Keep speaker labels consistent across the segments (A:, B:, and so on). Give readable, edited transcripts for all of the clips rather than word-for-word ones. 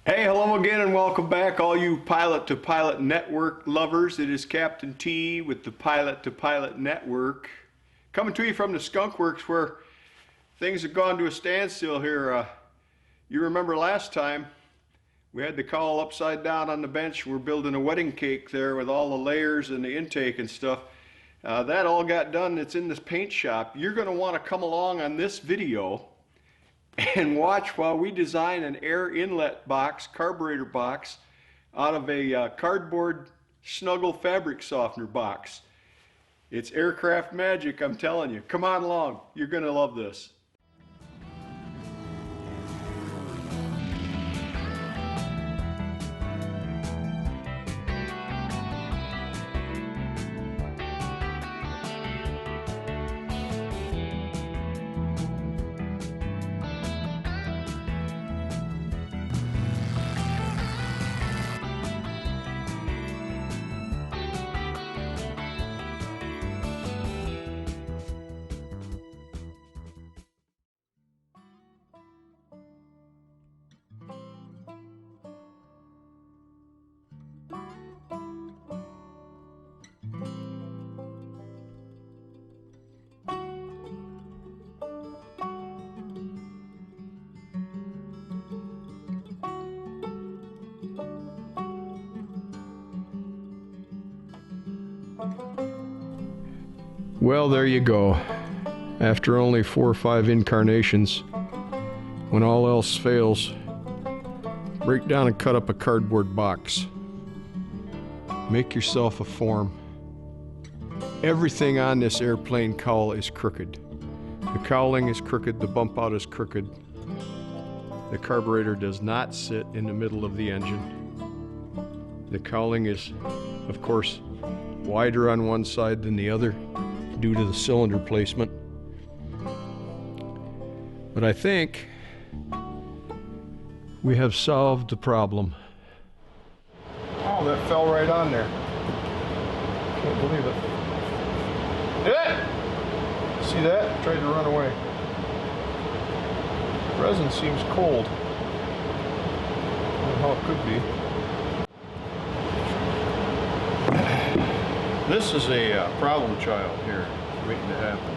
A: Hey, hello again and welcome back all you Pilot to Pilot Network lovers. It is Captain T with the Pilot to Pilot Network coming to you from the Skunk Works where things have gone to a standstill here. You remember last time we had the cowl upside down on the bench. We're building a wedding cake there with all the layers and the intake and stuff. That all got done. It's in this paint shop. You're going to want to come along on this video and watch while we design an air inlet box, carburetor box, out of a cardboard snuggle fabric softener box. It's aircraft magic, I'm telling you. Come on along, you're gonna love this. Well, there you go. After only 4 or 5 incarnations, when all else fails, break down and cut up a cardboard box. Make yourself a form. Everything on this airplane cowl is crooked. The cowling is crooked, the bump out is crooked. The carburetor does not sit in the middle of the engine. The cowling is, of course, wider on one side than the other due to the cylinder placement. But I think we have solved the problem. Oh, that fell right on there. Can't believe it. See that? Tried to run away. Resin seems cold. I don't know how it could be. This is a problem child here, waiting to happen.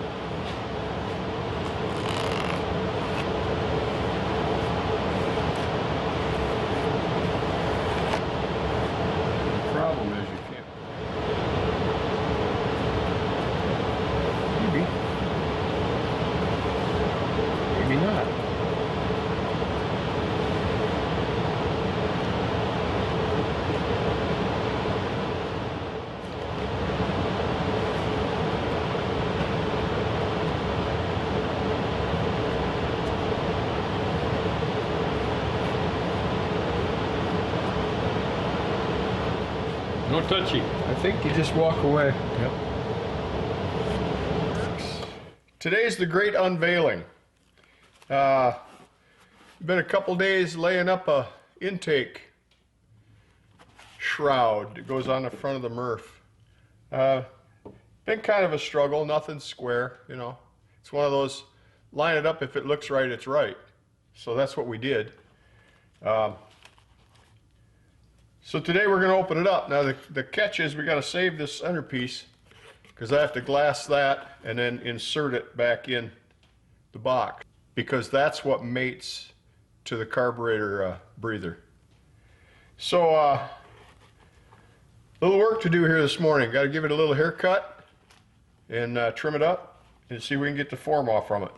A: The problem is you can't. Maybe. Maybe not.
B: No touchy.
A: I think you just walk away. Yep. Today's the great unveiling. Been a couple days laying up a intake shroud that goes on the front of the Murph. Been kind of a struggle, nothing square, you know. It's one of those, line it up, if it looks right, it's right. So that's what we did. So today we're going to open it up. Now the catch is we got to save this centerpiece because I have to glass that and then insert it back in the box because that's what mates to the carburetor breather. So little work to do here this morning. Got to give it a little haircut and trim it up and see if we can get the form off from it.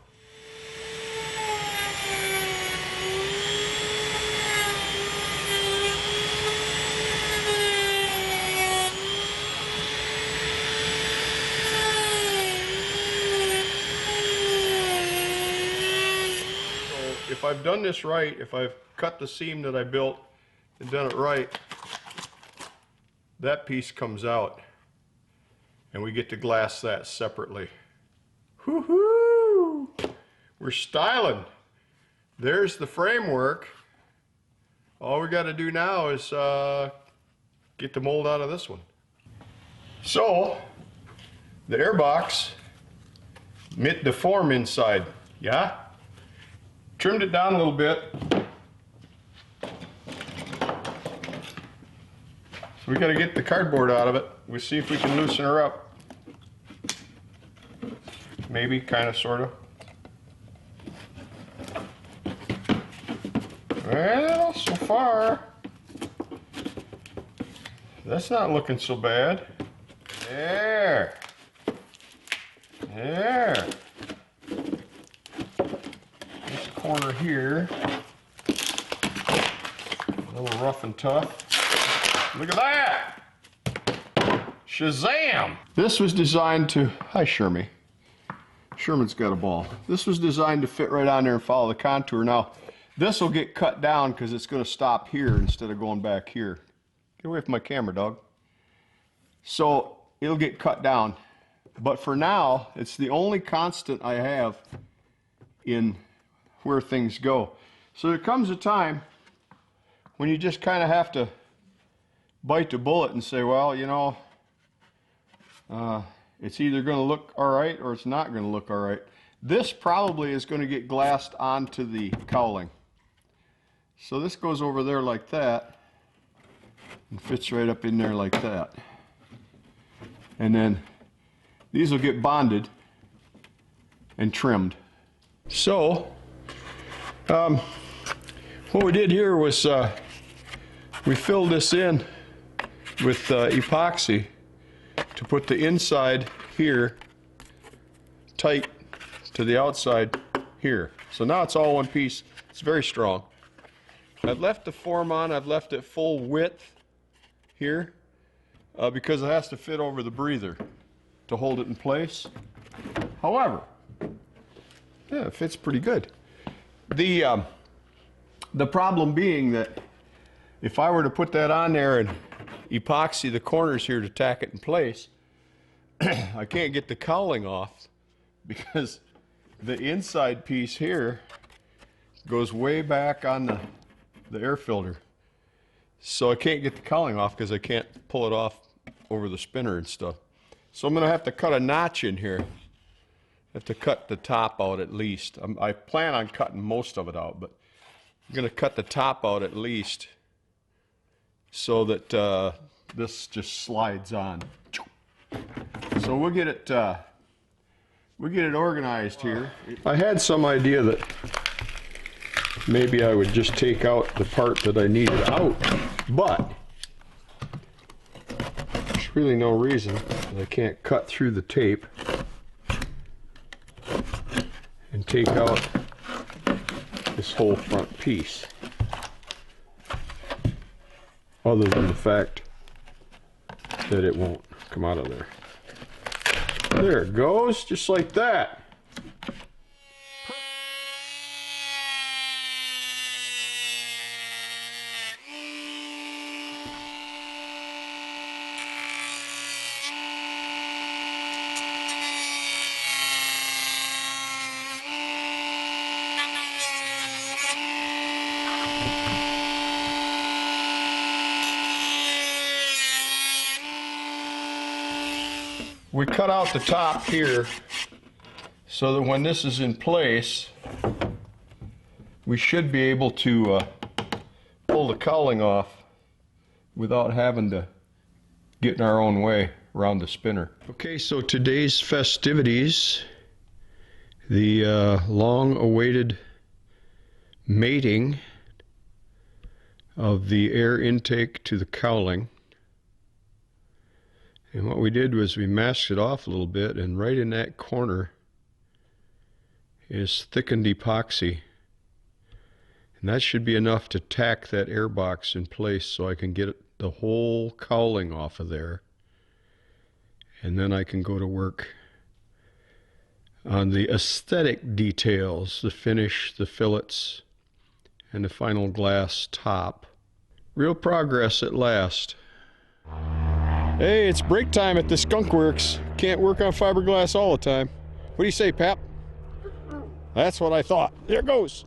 A: If I've done this right, if I've cut the seam that I built and done it right, that piece comes out and we get to glass that separately. Woohoo! We're styling. There's the framework. All we got to do now is get the mold out of this one. So the airbox mit the form inside, yeah? Trimmed it down a little bit. we got to get the cardboard out of it. We'll see if we can loosen her up. Maybe, kind of, sort of. Well, so far, that's not looking so bad. There. There. This corner here, a little rough and tough. Look at that! Shazam! This was designed to, hi Shermy. Sherman's got a ball. This was designed to fit right on there and follow the contour. Now, this will get cut down because it's going to stop here instead of going back here. Get away from my camera, dog. So, it'll get cut down. But for now, it's the only constant I have in where things go. So there comes a time when you just kind of have to bite the bullet and say, well, you know, it's either going to look all right or it's not going to look all right. This probably is going to get glassed onto the cowling. So this goes over there like that and fits right up in there like that. And then these will get bonded and trimmed. So, what we did here was we filled this in with epoxy to put the inside here tight to the outside here. So now it's all one piece. It's very strong. I've left the form on. I've left it full width here because it has to fit over the breather to hold it in place. However, yeah, it fits pretty good. The problem being that if I were to put that on there and epoxy the corners here to tack it in place, I can't get the cowling off because the inside piece here goes way back on the air filter. So I can't get the cowling off because I can't pull it off over the spinner and stuff. So I'm going to have to cut a notch in here. I have to cut the top out at least. I plan on cutting most of it out, but I'm going to cut the top out at least so that this just slides on. So we'll get it organized here. I had some idea that maybe I would just take out the part that I needed out, but there's really no reason that I can't cut through the tape and take out this whole front piece, other than the fact that it won't come out of there. There it goes, just like that. We cut out the top here so that when this is in place, we should be able to pull the cowling off without having to get in our own way around the spinner. Okay, so today's festivities, the long-awaited mating of the air intake to the cowling. And what we did was we masked it off a little bit, and right in that corner is thickened epoxy. And that should be enough to tack that air box in place so I can get the whole cowling off of there. And then I can go to work on the aesthetic details, the finish, the fillets, and the final glass top. Real progress at last. Hey, it's break time at the Skunk Works. Can't work on fiberglass all the time. What do you say, Pap? That's what I thought. There goes.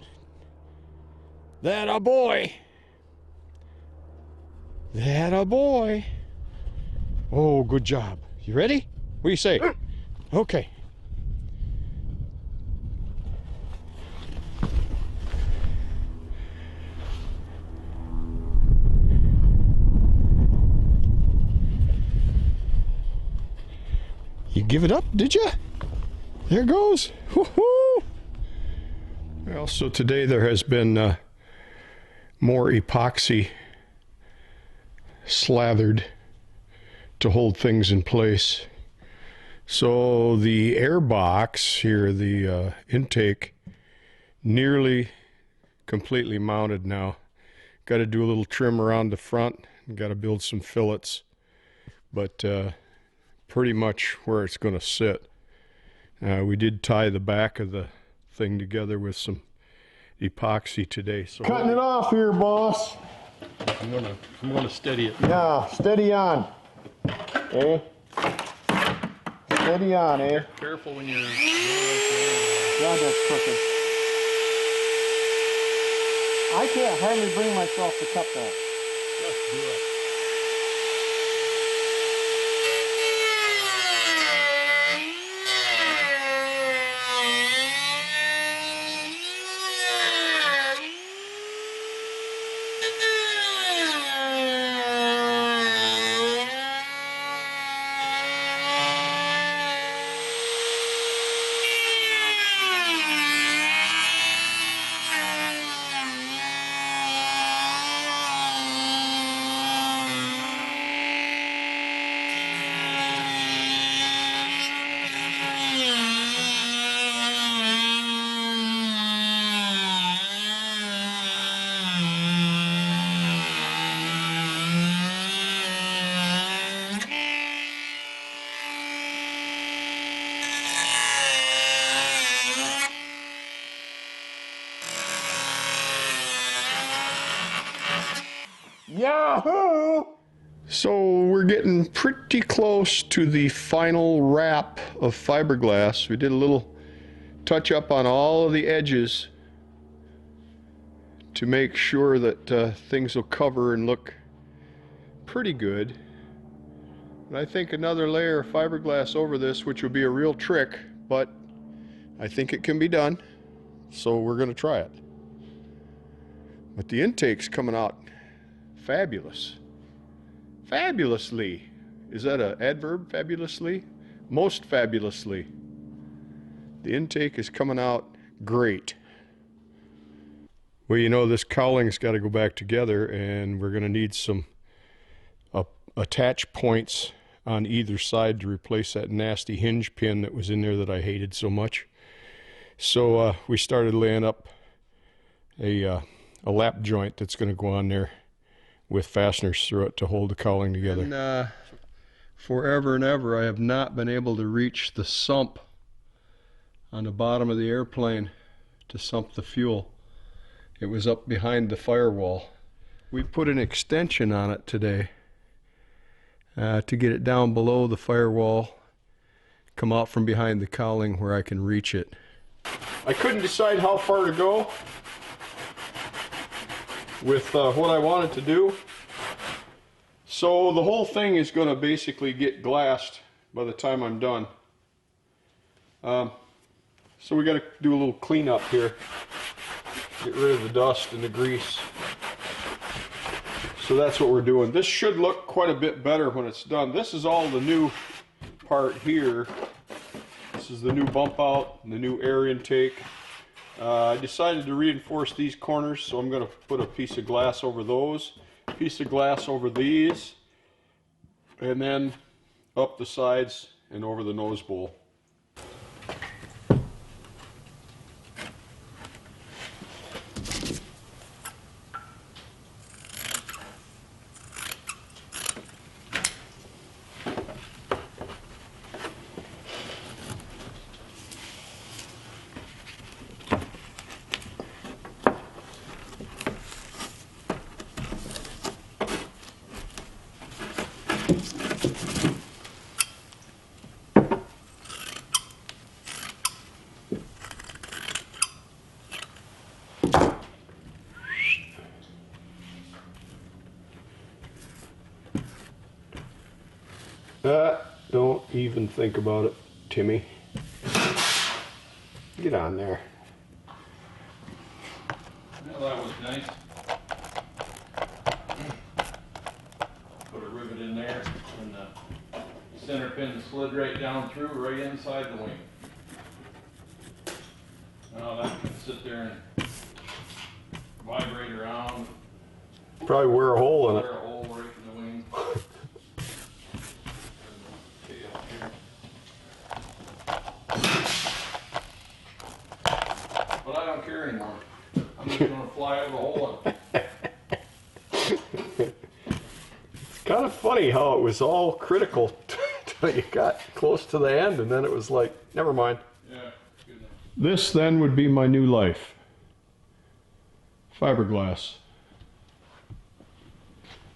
A: That a boy. That a boy. Oh, good job. You ready? What do you say? Okay. You give it up, did you? There it goes. Woohoo! Well, so today there has been more epoxy slathered to hold things in place. So the air box here, the intake, nearly completely mounted now. Got to do a little trim around the front. Got to build some fillets, but pretty much where it's going to sit. We did tie the back of the thing together with some epoxy today. So
C: Cutting it off here, boss.
B: I'm gonna steady it.
C: Yeah, steady on. Eh? Steady on, eh?
B: Careful when you're.
C: God, that's crooked. I can't hardly bring myself to cut that.
B: Just do it.
C: Yahoo!
A: So we're getting pretty close to the final wrap of fiberglass. We did a little touch up on all of the edges to make sure that things will cover and look pretty good. And I think another layer of fiberglass over this, which would be a real trick, but I think it can be done. So we're going to try it. But the intake's coming out fabulous. Fabulously. Is that an adverb? Fabulously? Most fabulously. The intake is coming out great. Well, you know, this cowling's got to go back together, and we're going to need some attach points on either side to replace that nasty hinge pin that was in there that I hated so much. So we started laying up a lap joint that's going to go on there with fasteners through it to hold the cowling together. And forever and ever I have not been able to reach the sump on the bottom of the airplane to sump the fuel. It was up behind the firewall. We put an extension on it today to get it down below the firewall, come out from behind the cowling where I can reach it. I couldn't decide how far to go with what I wanted to do. So the whole thing is going to basically get glassed by the time I'm done. So we got to do a little cleanup here. Get rid of the dust and the grease. So that's what we're doing. This should look quite a bit better when it's done. This is all the new part here. This is the new bump out and the new air intake. I decided to reinforce these corners, so I'm going to put a piece of glass over those, piece of glass over these, and then up the sides and over the nose bowl. Don't even think about it, Timmy. Get on there.
B: Well, that was nice. Put a rivet in there in the center hairpin slid right down through, right inside the wing. Now that can sit there and vibrate around.
A: Probably wear a hole in it.
B: Wear a hole right in the wing. Okay, up here. But I don't care anymore. I'm just gonna fly out of the hole.
A: It's kind of funny how it was all critical till you got close to the end, and then it was like, never mind.
B: Yeah, good enough.
A: This then would be my new life. Fiberglass.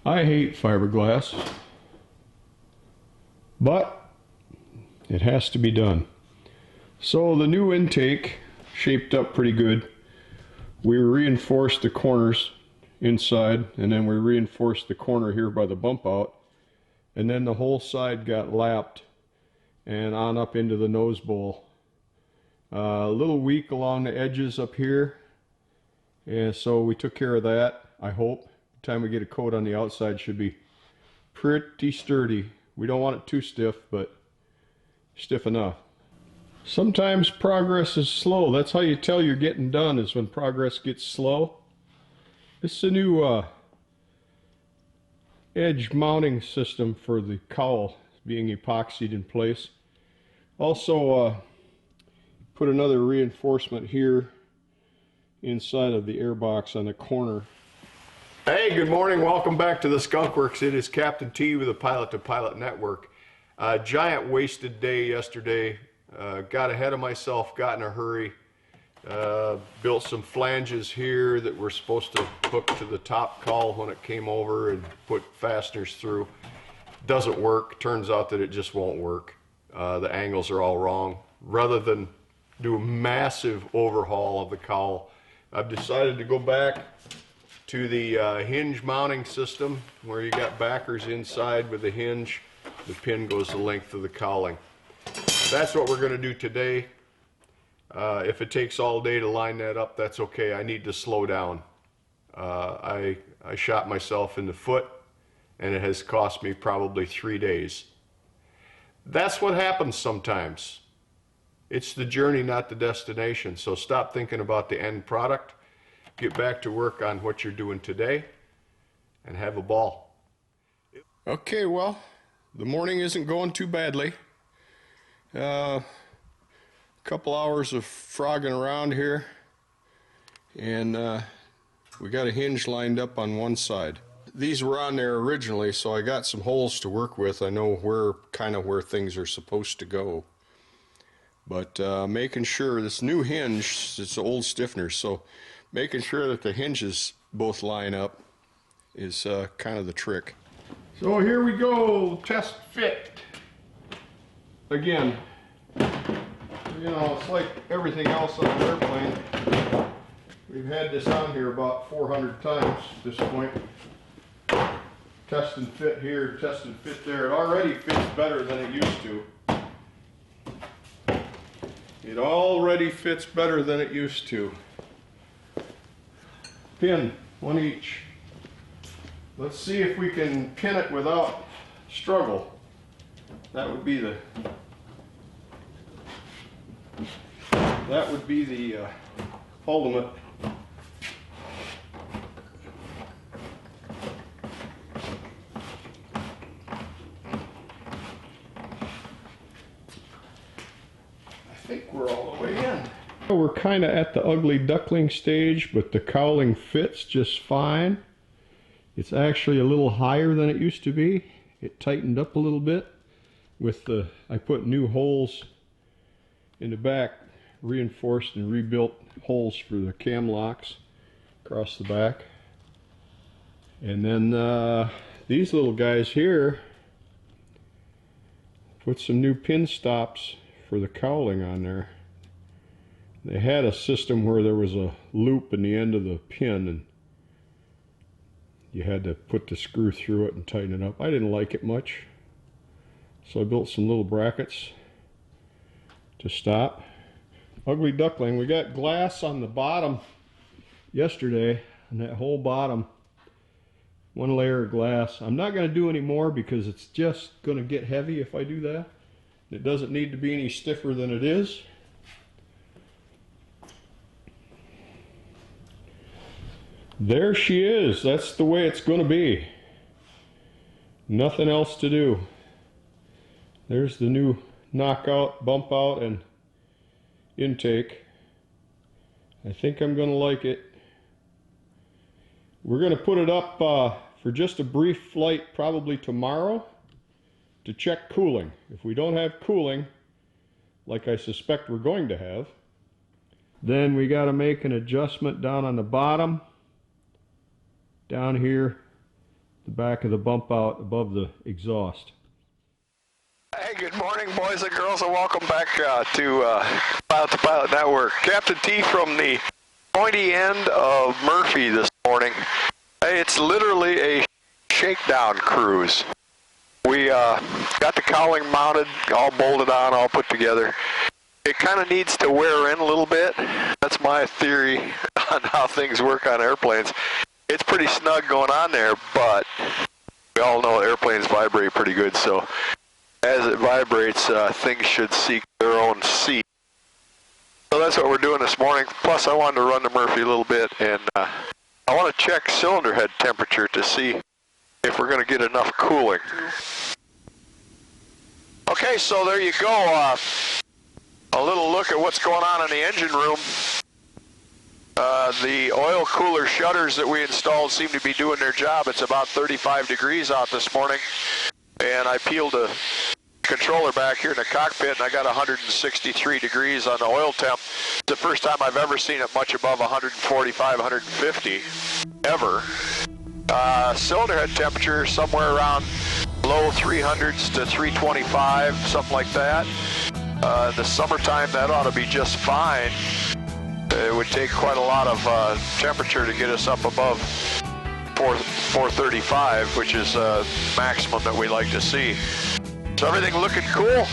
A: I hate fiberglass, but it has to be done. So the new intake shaped up pretty good. We reinforced the corners inside, and then we reinforced the corner here by the bump out, and then the whole side got lapped and on up into the nose bowl. A little weak along the edges up here, and so we took care of that. I hope the time we get a coat on the outside should be pretty sturdy. We don't want it too stiff, but stiff enough. Sometimes progress is slow. That's how you tell you're getting done, is when progress gets slow. This is a new edge mounting system for the cowl being epoxied in place. Also put another reinforcement here inside of the air box on the corner. Hey, good morning. Welcome back to the Skunk Works. It is Capt T with the Pilot to Pilot Network. Giant wasted day yesterday. Got ahead of myself, got in a hurry. Built some flanges here that were supposed to hook to the top cowl when it came over, and put fasteners through. Doesn't work. Turns out that it just won't work. The angles are all wrong. Rather than do a massive overhaul of the cowl, I've decided to go back to the hinge mounting system, where you got backers inside with the hinge. The pin goes the length of the cowling. That's what we're going to do today. If it takes all day to line that up, that's okay. I need to slow down. I shot myself in the foot, and it has cost me probably 3 days. That's what happens sometimes. It's the journey, not the destination. So stop thinking about the end product. Get back to work on what you're doing today, and have a ball. Okay, well, the morning isn't going too badly. Couple hours of frogging around here, and we got a hinge lined up on one side. These were on there originally, so I got some holes to work with. I know where things are supposed to go, but making sure this new hinge, it's old stiffener, so making sure that the hinges both line up is kind of the trick. So here we go, test fit. Again, you know, it's like everything else on an airplane. We've had this on here about 400 times at this point. Test and fit here, test and fit there. It already fits better than it used to. It already fits better than it used to. Pin, one each. Let's see if we can pin it without struggle. That would be the ultimate. I think we're all the way in. We're kind of at the ugly duckling stage, but the cowling fits just fine. It's actually a little higher than it used to be. It tightened up a little bit with I put new holes in the back, reinforced and rebuilt holes for the cam locks across the back. And then these little guys here, put some new pin stops for the cowling on there. They had a system where there was a loop in the end of the pin, and you had to put the screw through it and tighten it up. I didn't like it much, so I built some little brackets to stop. Ugly duckling. We got glass on the bottom yesterday, and that whole bottom one layer of glass. I'm not going to do any more because it's just going to get heavy if I do that. It doesn't need to be any stiffer than it is. There she is. That's the way it's going to be. Nothing else to do. There's the new knockout, bump out, and intake. I think I'm going to like it. We're going to put it up for just a brief flight probably tomorrow to check cooling. If we don't have cooling, like I suspect we're going to have, then we got to make an adjustment down on the bottom, down here, the back of the bump out above the exhaust.
D: Hey, good morning, boys and girls, and welcome back to Pilot Network. Capt T from the pointy end of Murphy this morning. Hey, it's literally a shakedown cruise. We got the cowling mounted, all bolted on, all put together. It kind of needs to wear in a little bit. That's my theory on how things work on airplanes. It's pretty snug going on there, but we all know airplanes vibrate pretty good, so as it vibrates, things should seek their own seat. So that's what we're doing this morning. Plus, I wanted to run the Murphy a little bit, and I want to check cylinder head temperature to see if we're going to get enough cooling. Okay, so there you go. A little look at what's going on in the engine room. The oil cooler shutters that we installed seem to be doing their job. It's about 35 degrees out this morning, and I peeled a controller back here in the cockpit, and I got 163 degrees on the oil temp. It's the first time I've ever seen it much above 145, 150, ever. Cylinder head temperature somewhere around low 300s to 325, something like that. In the summertime, that ought to be just fine. It would take quite a lot of temperature to get us up above 435, which is maximum that we like to see. So everything looking cool.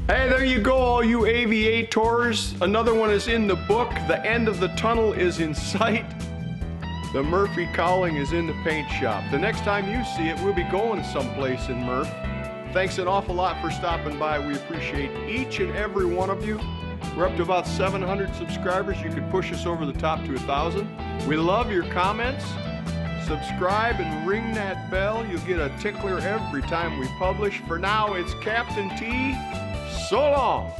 A: Hey, there you go, all you aviators. Another one is in the book. The end of the tunnel is in sight. The Murphy cowling is in the paint shop. The next time you see it, we'll be going someplace in Murph. Thanks an awful lot for stopping by. We appreciate each and every one of you. We're up to about 700 subscribers. You could push us over the top to 1,000. We love your comments. Subscribe and ring that bell. You'll get a tickler every time we publish. For now, it's Capt T. So long.